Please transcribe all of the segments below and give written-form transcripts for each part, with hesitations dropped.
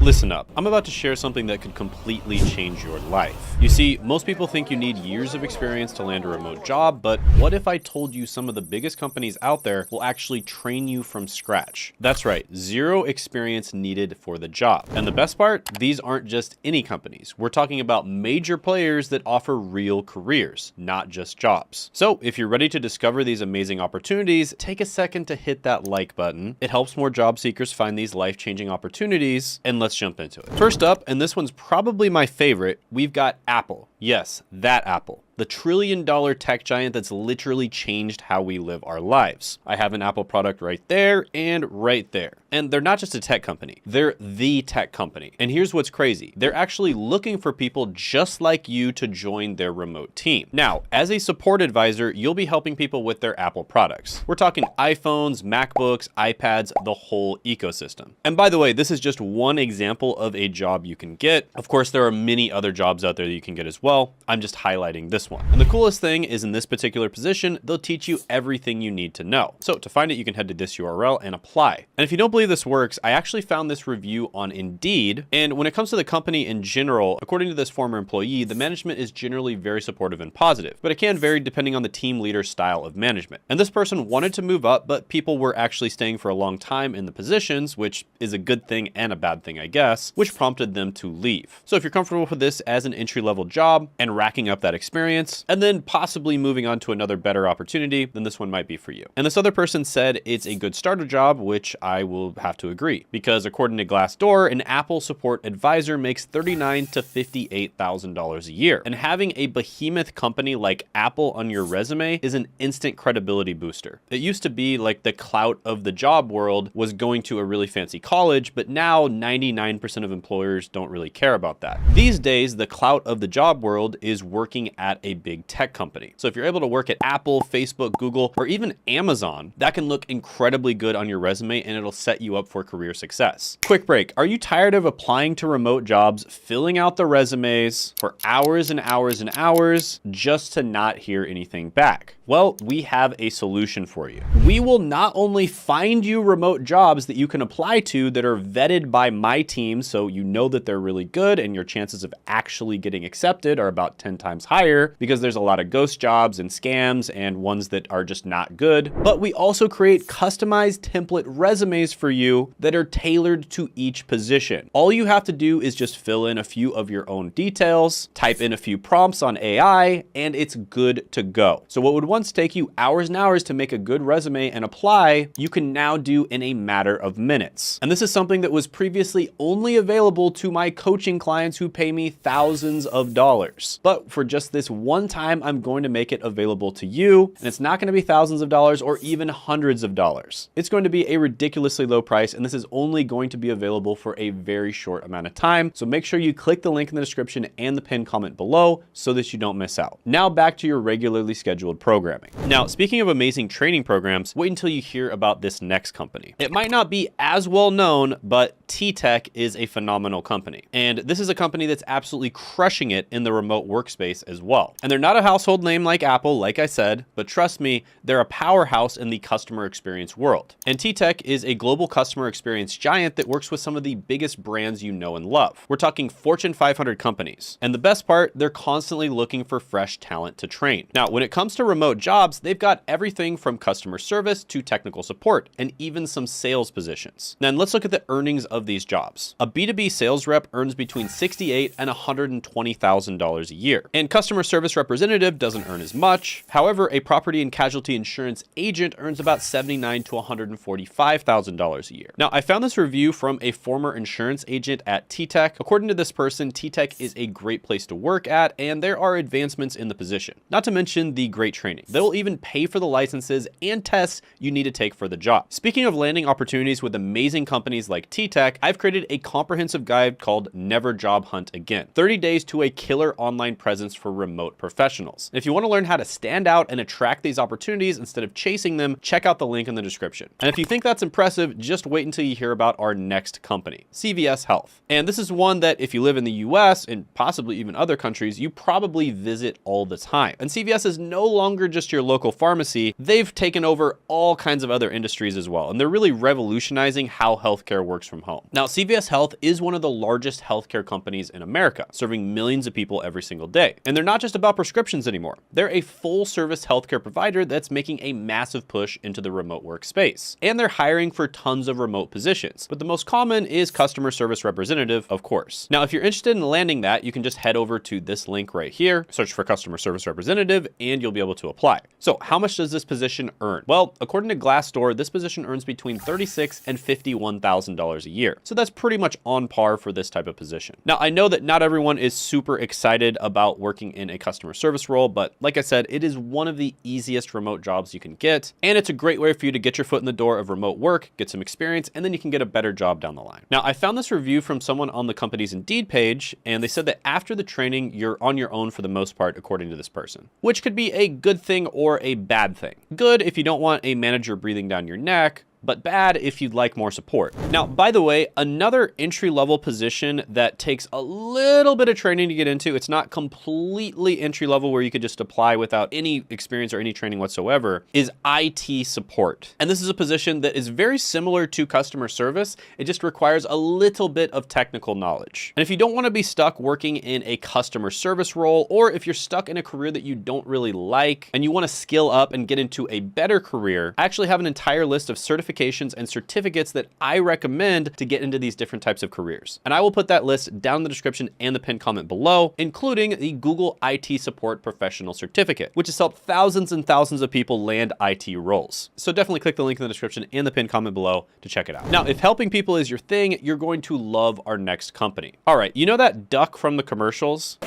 Listen up, I'm about to share something that could completely change your life. You see, most people think you need years of experience to land a remote job, but what if I told you some of the biggest companies out there will actually train you from scratch? That's right, zero experience needed for the job. And the best part, these aren't just any companies. We're talking about major players that offer real careers, not just jobs. So if you're ready to discover these amazing opportunities, take a second to hit that like button. It helps more job seekers find these life-changing opportunities, and let's jump into it. First up, and this one's probably my favorite, we've got Apple. Yes, that Apple. The trillion-dollar tech giant that's literally changed how we live our lives. I have an Apple product right there and right there. And they're not just a tech company, they're the tech company. And here's what's crazy. They're actually looking for people just like you to join their remote team. Now, as a support advisor, you'll be helping people with their Apple products. We're talking iPhones, MacBooks, iPads, the whole ecosystem. And by the way, this is just one example of a job you can get. Of course, there are many other jobs out there that you can get as well. I'm just highlighting this one. And the coolest thing is in this particular position, they'll teach you everything you need to know. So to find it, you can head to this URL and apply. And if you don't believe this works, I actually found this review on Indeed. And when it comes to the company in general, according to this former employee, the management is generally very supportive and positive, but it can vary depending on the team leader's style of management. And this person wanted to move up, but people were actually staying for a long time in the positions, which is a good thing and a bad thing, I guess, which prompted them to leave. So if you're comfortable with this as an entry-level job and racking up that experience, and then possibly moving on to another better opportunity, then this one might be for you. And this other person said it's a good starter job, which I will have to agree, because according to Glassdoor, an Apple support advisor makes $39,000 to $58,000 a year. And having a behemoth company like Apple on your resume is an instant credibility booster. It used to be like the clout of the job world was going to a really fancy college, but now 99% of employers don't really care about that. These days, the clout of the job world is working at a big tech company. So if you're able to work at Apple, Facebook, Google, or even Amazon, that can look incredibly good on your resume and it'll set you up for career success. Quick break. Are you tired of applying to remote jobs, filling out the resumes for hours and hours and hours just to not hear anything back? Well, we have a solution for you. We will not only find you remote jobs that you can apply to that are vetted by my team, so you know that they're really good and your chances of actually getting accepted are about 10 times higher, because there's a lot of ghost jobs and scams and ones that are just not good. But we also create customized template resumes for you that are tailored to each position. All you have to do is just fill in a few of your own details, type in a few prompts on AI, and it's good to go. So what would once take you hours and hours to make a good resume and apply, you can now do in a matter of minutes. And this is something that was previously only available to my coaching clients who pay me thousands of dollars. But for just this one time, I'm going to make it available to you, and it's not going to be thousands of dollars or even hundreds of dollars. It's going to be a ridiculously low price, and this is only going to be available for a very short amount of time. So make sure you click the link in the description and the pinned comment below so that you don't miss out. Now back to your regularly scheduled programming. Now, speaking of amazing training programs, wait until you hear about this next company. It might not be as well known, but TTEC is a phenomenal company. And this is a company that's absolutely crushing it in the remote workspace as well. And they're not a household name like Apple, like I said, but trust me, they're a powerhouse in the customer experience world. And TTEC is a global customer experience giant that works with some of the biggest brands you know and love. We're talking Fortune 500 companies. And the best part, they're constantly looking for fresh talent to train. Now, when it comes to remote jobs, they've got everything from customer service to technical support and even some sales positions. Then let's look at the earnings of these jobs. A B2B sales rep earns between $68,000 and $120,000 a year. And customer service representative doesn't earn as much. However, a property and casualty insurance agent earns about $79,000 to $145,000 a year. Now, I found this review from a former insurance agent at TTEC. According to this person, TTEC is a great place to work at, and there are advancements in the position. Not to mention the great training. They'll even pay for the licenses and tests you need to take for the job. Speaking of landing opportunities with amazing companies like TTEC, I've created a comprehensive guide called Never Job Hunt Again. 30 days to a killer online presence for remote remote professionals. If you want to learn how to stand out and attract these opportunities instead of chasing them, check out the link in the description. And if you think that's impressive, just wait until you hear about our next company, CVS Health. And this is one that if you live in the US and possibly even other countries, you probably visit all the time. And CVS is no longer just your local pharmacy. They've taken over all kinds of other industries as well. And they're really revolutionizing how healthcare works from home. Now, CVS Health is one of the largest healthcare companies in America, serving millions of people every single day. And they're not just about prescriptions anymore. They're a full service healthcare provider that's making a massive push into the remote work space. And they're hiring for tons of remote positions. But the most common is customer service representative, of course. Now, if you're interested in landing that, you can just head over to this link right here, search for customer service representative, and you'll be able to apply. So how much does this position earn? Well, according to Glassdoor, this position earns between $36,000 and $51,000 a year. So that's pretty much on par for this type of position. Now, I know that not everyone is super excited about working in a customer service role, but like I said, it is one of the easiest remote jobs you can get. And it's a great way for you to get your foot in the door of remote work, get some experience, and then you can get a better job down the line. Now, I found this review from someone on the company's Indeed page, and they said that after the training, you're on your own for the most part, according to this person, which could be a good thing or a bad thing. Good if you don't want a manager breathing down your neck, but bad if you'd like more support. Now, by the way, another entry-level position that takes a little bit of training to get into, it's not completely entry-level where you could just apply without any experience or any training whatsoever, is IT support. And this is a position that is very similar to customer service. It just requires a little bit of technical knowledge. And if you don't want to be stuck working in a customer service role, or if you're stuck in a career that you don't really like and you want to skill up and get into a better career, I actually have an entire list of certifications and certificates that I recommend to get into these different types of careers. And I will put that list down in the description and the pinned comment below, including the Google IT Support Professional Certificate, which has helped thousands and thousands of people land IT roles. So definitely click the link in the description and the pinned comment below to check it out. Now, if helping people is your thing, you're going to love our next company. All right, you know that duck from the commercials?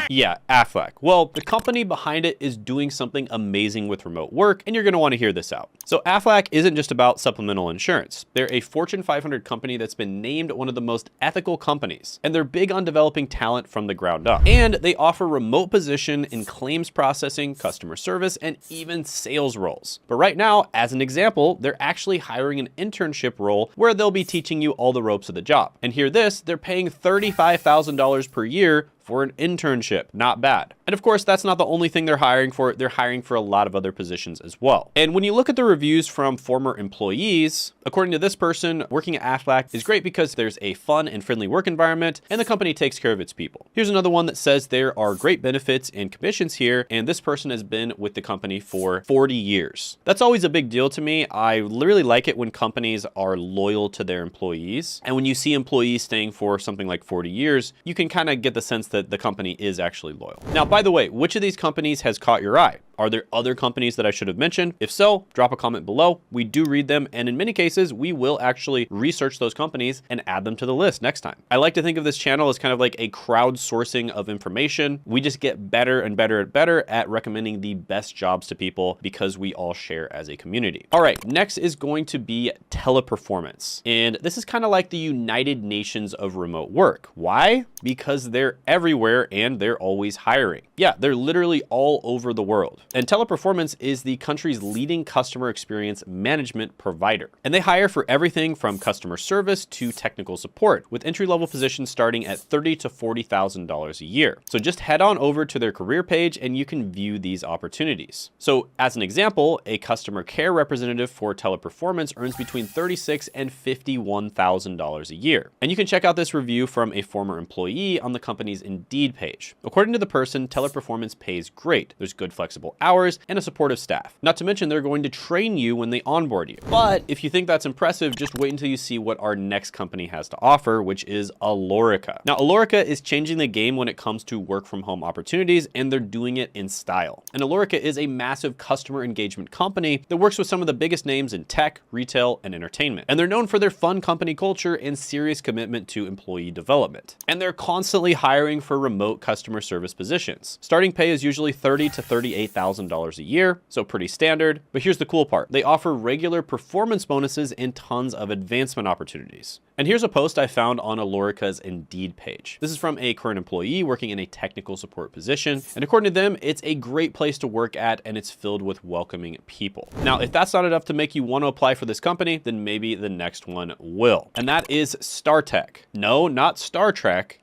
Yeah, Aflac. Well, the company behind it is doing something amazing with remote work, and you're going to want to hear this out. So Aflac isn't just about supplemental insurance. They're a Fortune 500 company that's been named one of the most ethical companies, and they're big on developing talent from the ground up. And they offer remote position in claims processing, customer service, and even sales roles. But right now, as an example, they're actually hiring an internship role where they'll be teaching you all the ropes of the job. And hear this, they're paying $35,000 per year for an internship. Not bad. And of course, that's not the only thing they're hiring for. They're hiring for a lot of other positions as well. And when you look at the reviews from former employees, according to this person, working at Aflac is great because there's a fun and friendly work environment and the company takes care of its people. Here's another one that says there are great benefits and commissions here, and this person has been with the company for 40 years. That's always a big deal to me. I really like it when companies are loyal to their employees. And when you see employees staying for something like 40 years, you can kind of get the sense that the company is actually loyal. Now, by the way, which of these companies has caught your eye? Are there other companies that I should have mentioned? If so, drop a comment below. We do read them, and in many cases, we will actually research those companies and add them to the list next time. I like to think of this channel as kind of like a crowdsourcing of information. We just get better and better and better at recommending the best jobs to people because we all share as a community. All right, next is going to be Teleperformance. And this is kind of like the United Nations of remote work. Why? Because they're everywhere and they're always hiring. Yeah, they're literally all over the world. And Teleperformance is the country's leading customer experience management provider. And they hire for everything from customer service to technical support, with entry-level positions starting at $30,000 to $40,000 a year. So just head on over to their career page and you can view these opportunities. So as an example, a customer care representative for Teleperformance earns between $36,000 and $51,000 a year. And you can check out this review from a former employee on the company's Indeed page. According to the person, Teleperformance pays great. There's good flexible hours and a supportive staff. Not to mention they're going to train you when they onboard you. But if you think that's impressive, just wait until you see what our next company has to offer, which is Alorica. Now, Alorica is changing the game when it comes to work from home opportunities, and they're doing it in style. And Alorica is a massive customer engagement company that works with some of the biggest names in tech, retail, and entertainment. And they're known for their fun company culture and serious commitment to employee development. And they're constantly hiring for remote customer service positions. Starting pay is usually $30,000 to $38,000 $100,000 a year, so pretty standard. But here's the cool part. They offer regular performance bonuses and tons of advancement opportunities. And here's a post I found on Alorica's Indeed page. This is from a current employee working in a technical support position. And according to them, it's a great place to work at, and it's filled with welcoming people. Now, if that's not enough to make you want to apply for this company, then maybe the next one will. And that is StarTech. No, not Star Trek.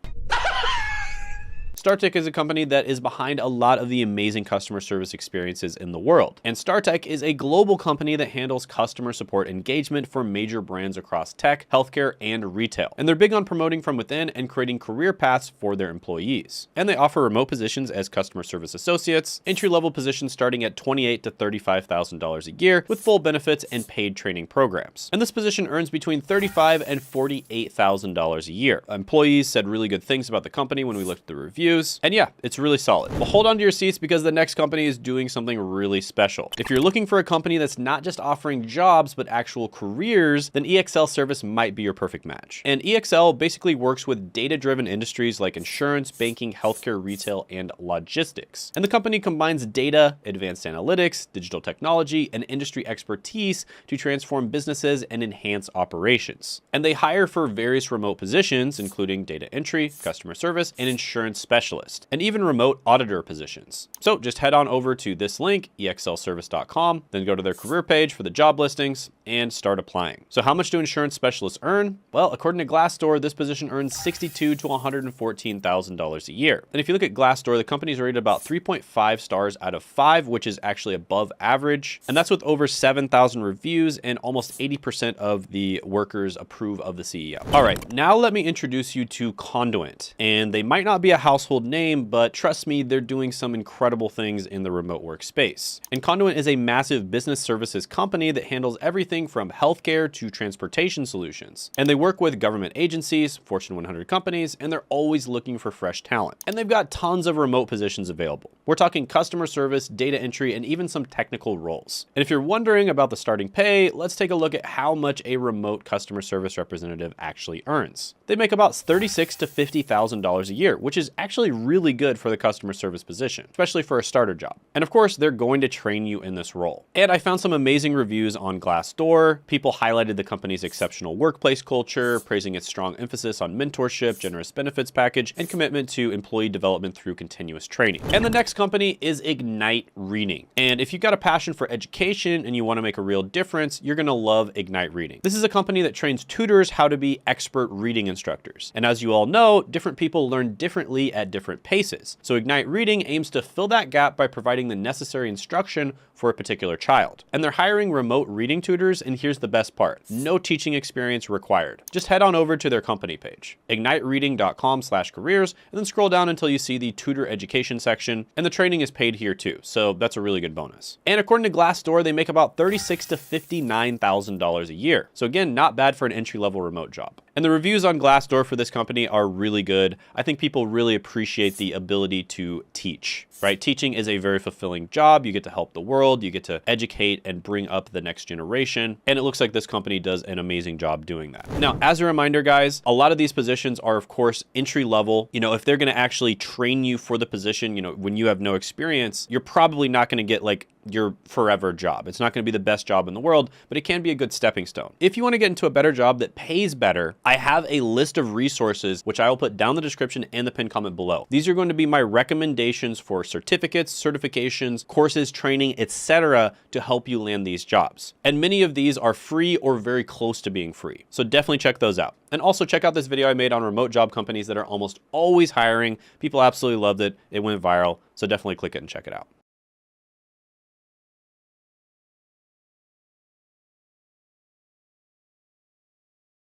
StarTech is a company that is behind a lot of the amazing customer service experiences in the world. And StarTech is a global company that handles customer support engagement for major brands across tech, healthcare, and retail. And they're big on promoting from within and creating career paths for their employees. And they offer remote positions as customer service associates, entry-level positions starting at $28,000 to $35,000 a year with full benefits and paid training programs. And this position earns between $35,000 and $48,000 a year. Employees said really good things about the company when we looked at the reviews. And yeah, it's really solid. But hold on to your seats because the next company is doing something really special. If you're looking for a company that's not just offering jobs, but actual careers, then EXL Service might be your perfect match. And EXL basically works with data-driven industries like insurance, banking, healthcare, retail, and logistics. And the company combines data, advanced analytics, digital technology, and industry expertise to transform businesses and enhance operations. And they hire for various remote positions, including data entry, customer service, and insurance specialists, and even remote auditor positions. So just head on over to this link, exlservice.com, then go to their career page for the job listings and start applying. So how much do insurance specialists earn? Well, according to Glassdoor, this position earns $62,000 to $114,000 a year. And if you look at Glassdoor, the company is rated about 3.5 stars out of 5, which is actually above average. And that's with over 7,000 reviews and almost 80% of the workers approve of the CEO. All right, now let me introduce you to Conduent. And they might not be a household name, but trust me, they're doing some incredible things in the remote work space. And Conduent is a massive business services company that handles everything from healthcare to transportation solutions. And they work with government agencies, Fortune 100 companies, and they're always looking for fresh talent. And they've got tons of remote positions available. We're talking customer service, data entry, and even some technical roles. And if you're wondering about the starting pay, let's take a look at how much a remote customer service representative actually earns. They make about $36,000 to $50,000 a year, which is actually really good for the customer service position, especially for a starter job. And of course, they're going to train you in this role. And I found some amazing reviews on Glassdoor. People highlighted the company's exceptional workplace culture, praising its strong emphasis on mentorship, generous benefits package, and commitment to employee development through continuous training. And the next company is Ignite Reading. And if you've got a passion for education and you want to make a real difference, you're going to love Ignite Reading. This is a company that trains tutors how to be expert reading instructors. And as you all know, different people learn differently at different paces. So Ignite Reading aims to fill that gap by providing the necessary instruction for a particular child. And they're hiring remote reading tutors, and here's the best part. No teaching experience required. Just head on over to their company page, ignitereading.com/careers, and then scroll down until you see the tutor education section, and the training is paid here too, so that's a really good bonus. And according to Glassdoor, they make about $36,000 to $59,000 a year. So again, not bad for an entry-level remote job. And the reviews on Glassdoor for this company are really good. I think people really appreciate the ability to teach, right? Teaching is a very fulfilling job. You get to help the world, you get to educate and bring up the next generation. And it looks like this company does an amazing job doing that. Now, as a reminder, guys, a lot of these positions are, of course, entry level. You know, if they're going to actually train you for the position, you know, when you have no experience, you're probably not going to get like your forever job. It's not going to be the best job in the world, but it can be a good stepping stone. If you want to get into a better job that pays better, I have a list of resources, which I will put down in the description and the pinned comment below. These are going to be my recommendations for certificates, certifications, courses, training, etc. to help you land these jobs. And many of these are free or very close to being free. So definitely check those out. And also check out this video I made on remote job companies that are almost always hiring. People absolutely loved it. It went viral. So definitely click it and check it out.